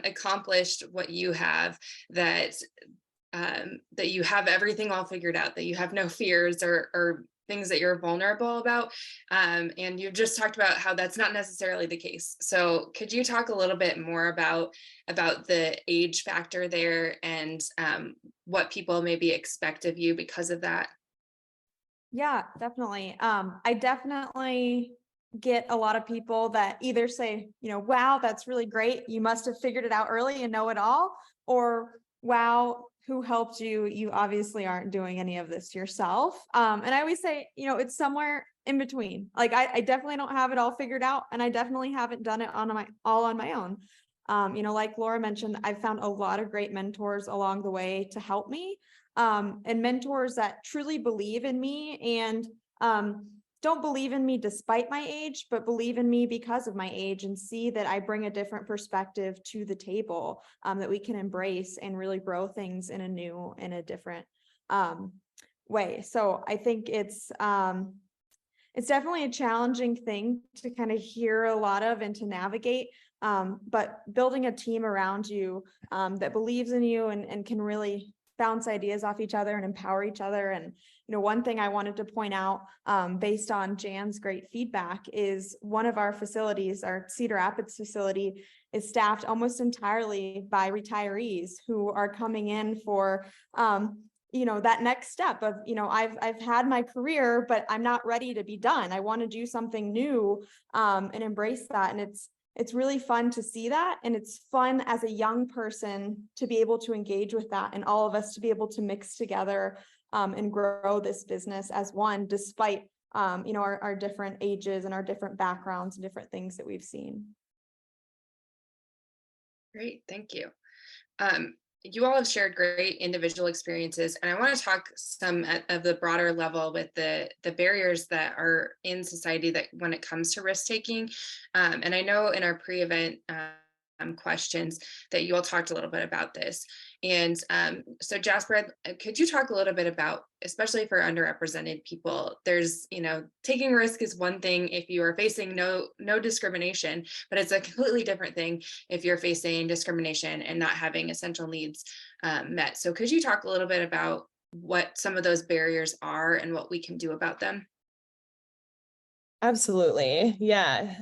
Speaker 3: accomplished what you have, that you have everything all figured out, that you have no fears or things that you're vulnerable about. And you just talked about how that's not necessarily the case. So could you talk a little bit more about the age factor there and what people maybe expect of you because of that?
Speaker 7: Yeah, definitely. I definitely get a lot of people that either say, wow, that's really great. You must have figured it out early and know it all. Or, wow, who helped you? You obviously aren't doing any of this yourself. And I always say, it's somewhere in between. Like I definitely don't have it all figured out, and I definitely haven't done it all on my own. Like Laura mentioned, I've found a lot of great mentors along the way to help me. And mentors that truly believe in me and don't believe in me despite my age, but believe in me because of my age, and see that I bring a different perspective to the table that we can embrace and really grow things in a different way. So I think it's definitely a challenging thing to kind of hear a lot of and to navigate. But building a team around you that believes in you and can really bounce ideas off each other and empower each other. And, one thing I wanted to point out, based on Jann's great feedback, is one of our facilities, our Cedar Rapids facility, is staffed almost entirely by retirees who are coming in for, that next step of, I've had my career, but I'm not ready to be done. I want to do something new, and embrace that. And it's really fun to see that. And it's fun as a young person to be able to engage with that, and all of us to be able to mix together, and grow this business as one, despite, our different ages and our different backgrounds and different things that we've seen.
Speaker 3: Great, thank you. You all have shared great individual experiences, and I want to talk some of the broader level with the barriers that are in society that when it comes to risk taking. And I know in our pre-event questions that you all talked a little bit about this. And so Jasper, could you talk a little bit about, especially for underrepresented people, there's, taking risk is one thing if you are facing no discrimination, but it's a completely different thing if you're facing discrimination and not having essential needs met. So could you talk a little bit about what some of those barriers are and what we can do about them?
Speaker 4: Absolutely. Yeah.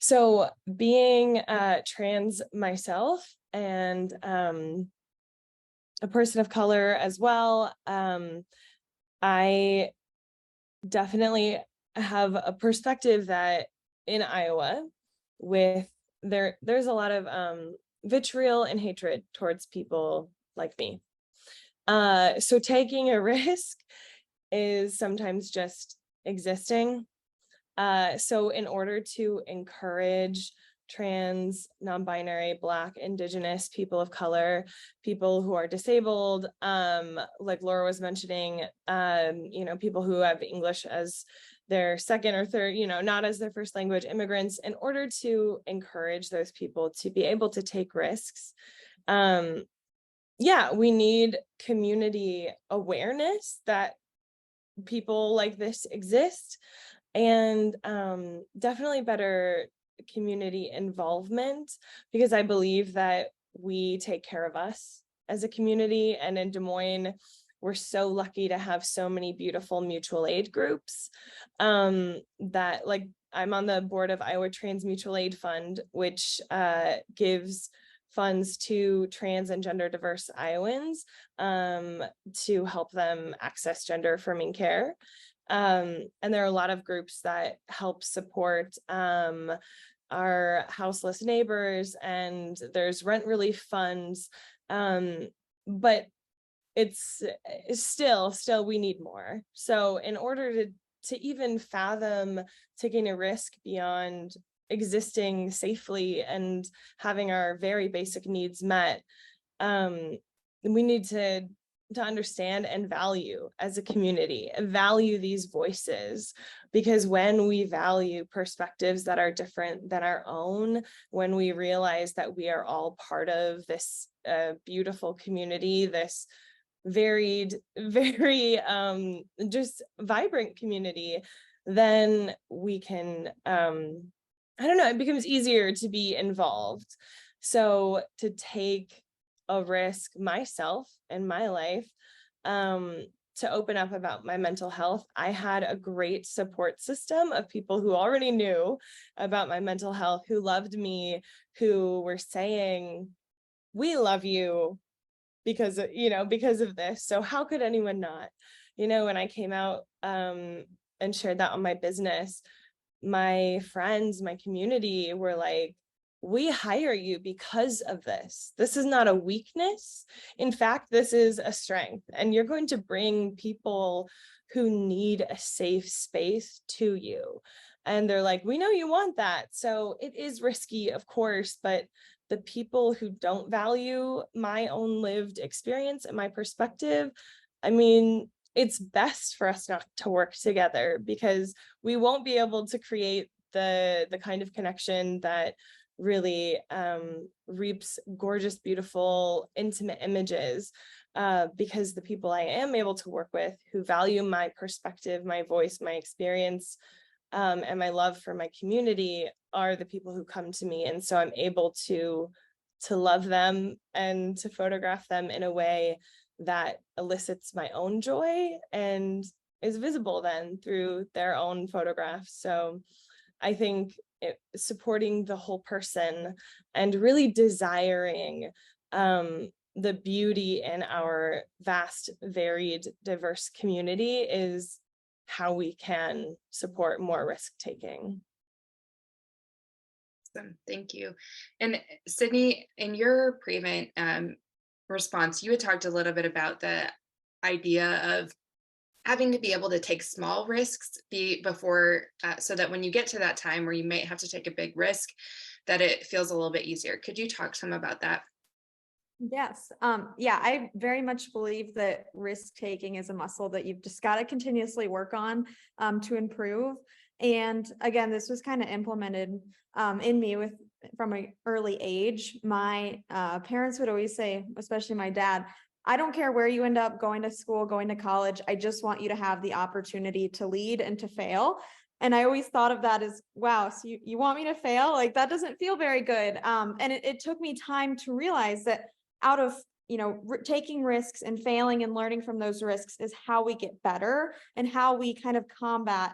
Speaker 4: So being trans myself and a person of color as well, I definitely have a perspective that in Iowa there's a lot of vitriol and hatred towards people like me. So taking a risk is sometimes just existing. So in order to encourage trans, non-binary, Black, Indigenous, people of color, people who are disabled, like Laura was mentioning, people who have English as their second or third, not as their first language, immigrants, in order to encourage those people to be able to take risks. We need community awareness that people like this exist, and definitely better community involvement, because I believe that we take care of us as a community. And in Des Moines, we're so lucky to have so many beautiful mutual aid groups, that, like, I'm on the board of Iowa Trans Mutual Aid Fund, which gives funds to trans and gender diverse Iowans to help them access gender affirming care. And there are a lot of groups that help support our houseless neighbors, and there's rent relief funds, but it's still we need more. So in order to even fathom taking a risk beyond existing safely and having our very basic needs met, we need to understand and value as a community, value these voices, because when we value perspectives that are different than our own, when we realize that we are all part of this beautiful community, this varied, very just vibrant community, then we can, it becomes easier to be involved. So to take a risk myself in my life, to open up about my mental health, I had a great support system of people who already knew about my mental health, who loved me, who were saying, we love you because of this. So how could anyone not? When I came out and shared that on my business, my friends, my community were like, we hire you because of this. This is not a weakness. In fact, this is a strength. And you're going to bring people who need a safe space to you. And they're like, we know you want that. So it is risky, of course, but the people who don't value my own lived experience and my perspective, it's best for us not to work together, because we won't be able to create the kind of connection that really reaps gorgeous, beautiful, intimate images, because the people I am able to work with who value my perspective, my voice, my experience, and my love for my community are the people who come to me. And so I'm able to to love them and to photograph them in a way that elicits my own joy and is visible then through their own photographs. So I think supporting the whole person and really desiring the beauty in our vast, varied, diverse community is how we can support more risk-taking.
Speaker 3: Awesome. Thank you. And Sydney, in your pre-event response, you had talked a little bit about the idea of having to be able to take small risks before so that when you get to that time where you might have to take a big risk, that it feels a little bit easier. Could you talk some about that?
Speaker 7: Yes. Yeah, I very much believe that risk taking is a muscle that you've just got to continuously work on to improve. And again, this was kind of implemented in me from an early age. My parents would always say, especially my dad, I don't care where you end up going to school, going to college. I just want you to have the opportunity to lead and to fail. And I always thought of that as, wow, so you want me to fail? Like, that doesn't feel very good. And it took me time to realize that out of, taking risks and failing and learning from those risks is how we get better and how we kind of combat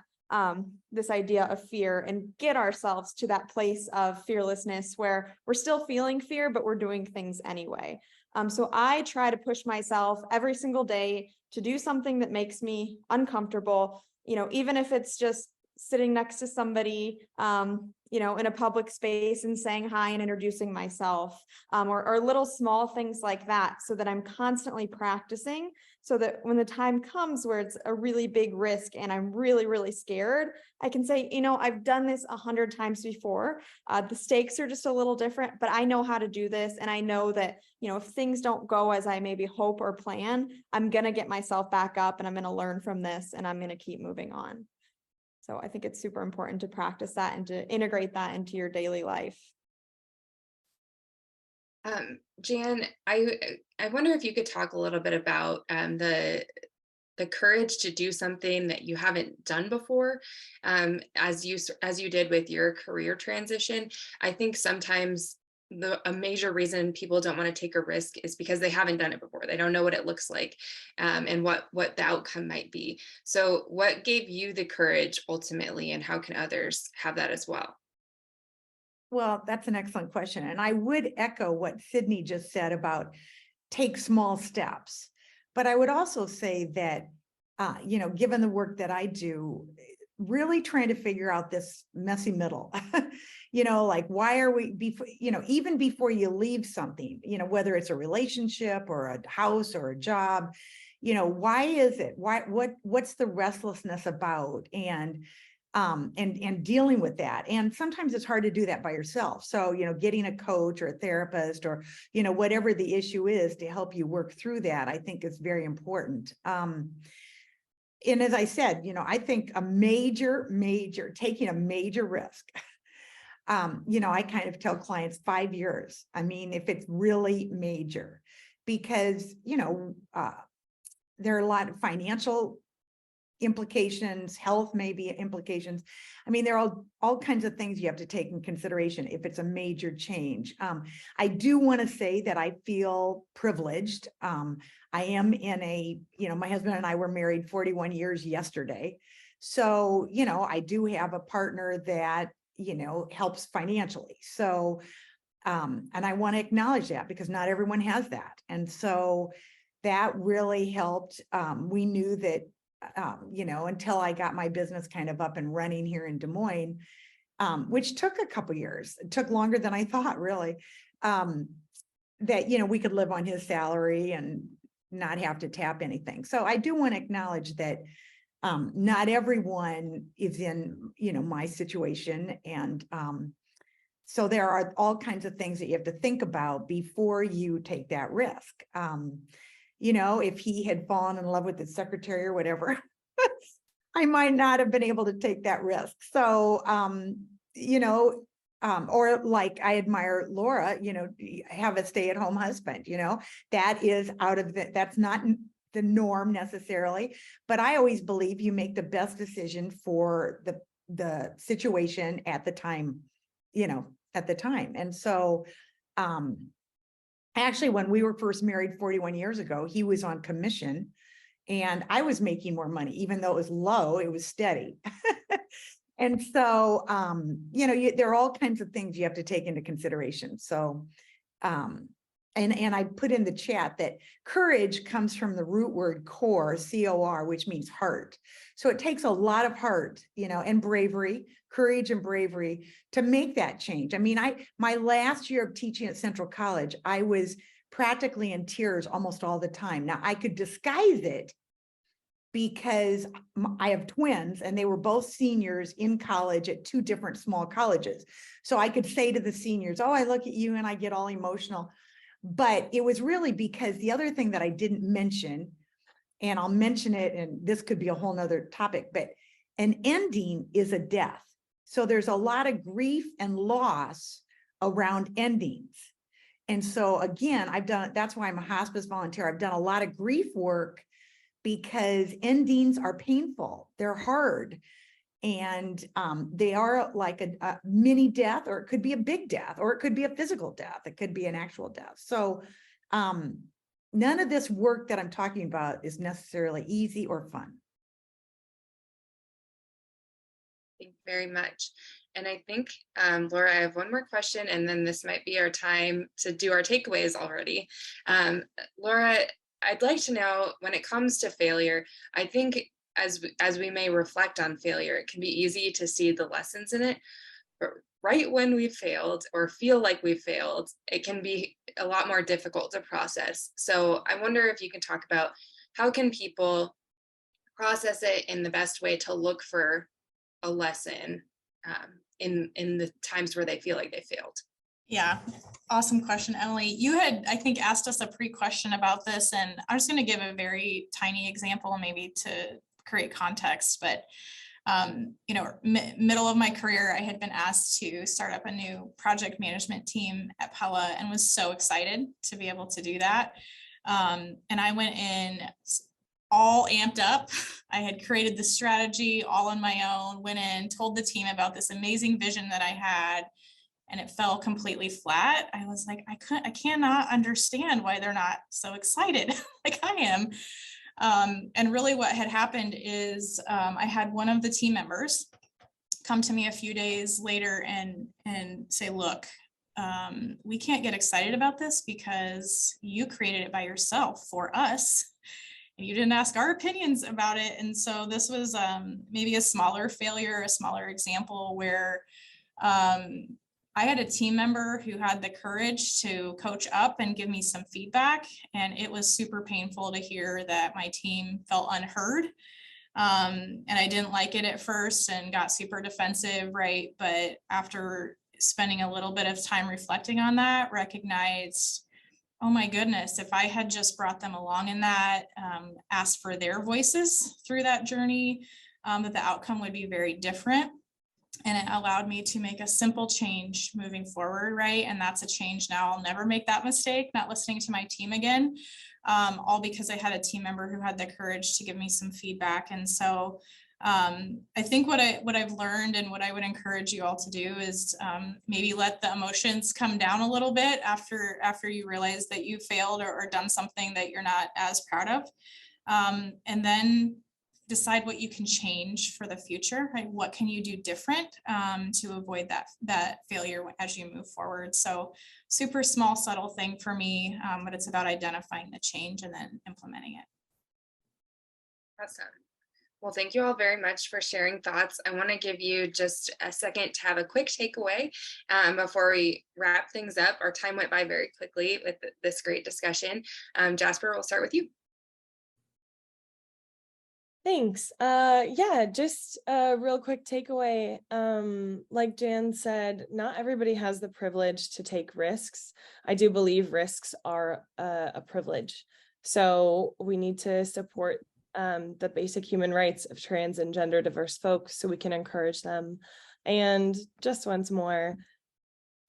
Speaker 7: this idea of fear and get ourselves to that place of fearlessness where we're still feeling fear, but we're doing things anyway. So I try to push myself every single day to do something that makes me uncomfortable, even if it's just sitting next to somebody, in a public space and saying hi and introducing myself, or little small things like that, so that I'm constantly practicing, so that when the time comes where it's a really big risk and I'm really, really scared, I can say, I've done this 100 times before. The stakes are just a little different, but I know how to do this. And I know that, if things don't go as I maybe hope or plan, I'm going to get myself back up and I'm going to learn from this and I'm going to keep moving on. So I think it's super important to practice that and to integrate that into your daily life.
Speaker 3: Jann, I wonder if you could talk a little bit about the courage to do something that you haven't done before, as you did with your career transition. I think sometimes a major reason people don't want to take a risk is because they haven't done it before. They don't know what it looks like, and what the outcome might be. So what gave you the courage ultimately, and how can others have that as well?
Speaker 5: Well, that's an excellent question. And I would echo what Sydney just said about take small steps. But I would also say that, given the work that I do, really trying to figure out this messy middle, like, why are we, even before you leave something, whether it's a relationship or a house or a job, why is it, what's the restlessness about? And dealing with that. And sometimes it's hard to do that by yourself. So, getting a coach or a therapist or, whatever the issue is to help you work through that, I think is very important. And as I said, I think taking a major risk, I kind of tell clients 5 years. I mean, if it's really major, because, there are a lot of financial implications, health maybe implications. I mean, there are all kinds of things you have to take in consideration if it's a major change. I do want to say that I feel privileged. I am in my husband and I were married 41 years yesterday. So, I do have a partner that, helps financially. So, and I want to acknowledge that because not everyone has that. And so that really helped. We knew that until I got my business kind of up and running here in Des Moines, which took a couple years. It took longer than I thought, really, that, we could live on his salary and not have to tap anything. So I do want to acknowledge that not everyone is in, my situation. And so there are all kinds of things that you have to think about before you take that risk. If he had fallen in love with his secretary or whatever, I might not have been able to take that risk. So, or like I admire Laura, have a stay-at-home husband, that is that's not the norm necessarily, but I always believe you make the best decision for the situation at the time, And so Actually, when we were first married 41 years ago, he was on commission and I was making more money, even though it was low, it was steady. And so, there are all kinds of things you have to take into consideration. So, and I put in the chat that courage comes from the root word core, C-O-R, which means heart. So it takes a lot of heart, and bravery, courage and bravery to make that change. I mean, my last year of teaching at Central College, I was practically in tears almost all the time. Now I could disguise it because I have twins and they were both seniors in college at two different small colleges. So I could say to the seniors, oh, I look at you and I get all emotional. But it was really because the other thing that I didn't mention, and I'll mention it, and this could be a whole nother topic, but an ending is a death. So there's a lot of grief and loss around endings. And so again, that's why I'm a hospice volunteer. I've done a lot of grief work because endings are painful. They're hard. And they are like a mini death, or it could be a big death, or it could be a physical death. It could be an actual death. So none of this work that I'm talking about is necessarily easy or fun.
Speaker 3: Thank you very much. And I think, Laura, I have one more question, and then this might be our time to do our takeaways already. Laura, I'd like to know, when it comes to failure, I think as we may reflect on failure, it can be easy to see the lessons in it, but right when we've failed or feel like we've failed, it can be a lot more difficult to process. So I wonder if you can talk about how can people process it in the best way to look for a lesson in the times where they feel like they failed.
Speaker 6: Yeah, awesome question, Emily. You had, I think, asked us a pre-question about this, and I'm just going to give a very tiny example, maybe to create context. But middle of my career, I had been asked to start up a new project management team at Pella, and was so excited to be able to do that. And I went in all amped up. I had created the strategy all on my own, went in, told the team about this amazing vision that I had, and it fell completely flat. I was like, I cannot understand why they're not so excited like I am. And really what had happened is I had one of the team members come to me a few days later and say, look, we can't get excited about this because you created it by yourself for us. And you didn't ask our opinions about it. And so this was maybe a smaller failure, a smaller example where I had a team member who had the courage to coach up and give me some feedback. And it was super painful to hear that my team felt unheard. And I didn't like it at first and got super defensive, right? But after spending a little bit of time reflecting on that, recognized, oh my goodness, if I had just brought them along in that, asked for their voices through that journey, that the outcome would be very different. And it allowed me to make a simple change moving forward, right? And that's a change now. I'll never make that mistake, not listening to my team again, all because I had a team member who had the courage to give me some feedback. And so I think what I've learned and what I would encourage you all to do is maybe let the emotions come down a little bit after you realize that you failed or done something that you're not as proud of. And then decide what you can change for the future, right? What can you do different to avoid that failure as you move forward? So super small, subtle thing for me, but it's about identifying the change and then implementing it.
Speaker 3: Awesome. Well, thank you all very much for sharing thoughts. I want to give you just a second to have a quick takeaway before we wrap things up. Our time went by very quickly with this great discussion. Jasper, we'll start with you.
Speaker 4: Thanks. Yeah, just a real quick takeaway. Like Jann said, not everybody has the privilege to take risks. I do believe risks are a privilege. So we need to support the basic human rights of trans and gender diverse folks so we can encourage them. And just once more,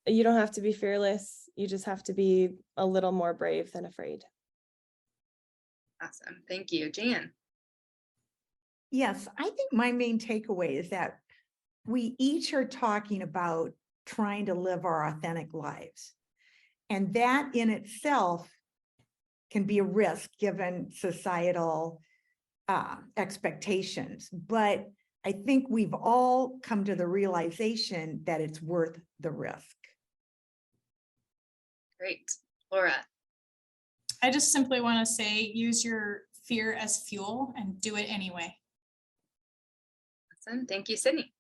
Speaker 4: you don't have to be fearless. You just have to be a little more brave than afraid.
Speaker 3: Awesome. Thank you. Jann.
Speaker 5: Yes, I think my main takeaway is that we each are talking about trying to live our authentic lives. And that in itself can be a risk given societal expectations. But I think we've all come to the realization that it's worth the risk.
Speaker 3: Great. Laura.
Speaker 6: I just simply want to say, use your fear as fuel and do it anyway.
Speaker 3: Awesome. Thank you, Sydney.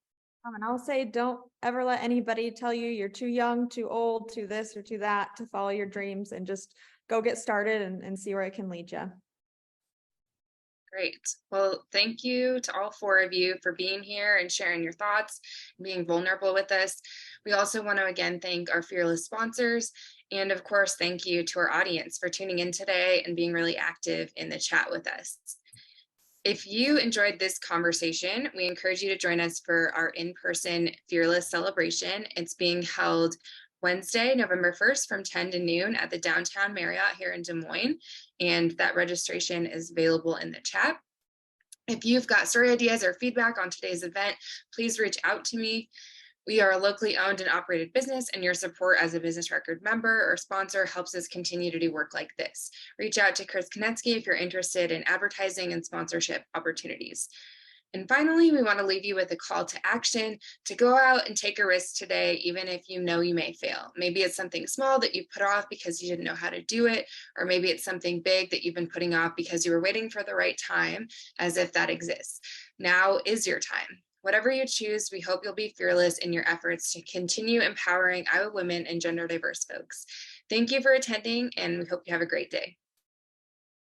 Speaker 7: And I'll say, don't ever let anybody tell you you're too young, too old, too this or too that to follow your dreams, and just go get started and see where it can lead you.
Speaker 3: Great. Well, thank you to all four of you for being here and sharing your thoughts, and being vulnerable with us. We also want to again thank our fearless sponsors. And of course, thank you to our audience for tuning in today and being really active in the chat with us. If you enjoyed this conversation, we encourage you to join us for our in-person Fearless celebration. It's being held Wednesday, November 1st from 10 to noon at the Downtown Marriott here in Des Moines. And that registration is available in the chat. If you've got story ideas or feedback on today's event, please reach out to me. We are a locally owned and operated business, and your support as a business record member or sponsor helps us continue to do work like this. Reach out to Chris Konetsky if you're interested in advertising and sponsorship opportunities. And finally, we want to leave you with a call to action to go out and take a risk today, even if you know you may fail. Maybe it's something small that you put off because you didn't know how to do it, or maybe it's something big that you've been putting off because you were waiting for the right time, as if that exists. Now is your time. Whatever you choose, we hope you'll be fearless in your efforts to continue empowering Iowa women and gender diverse folks. Thank you for attending, and we hope you have a great day.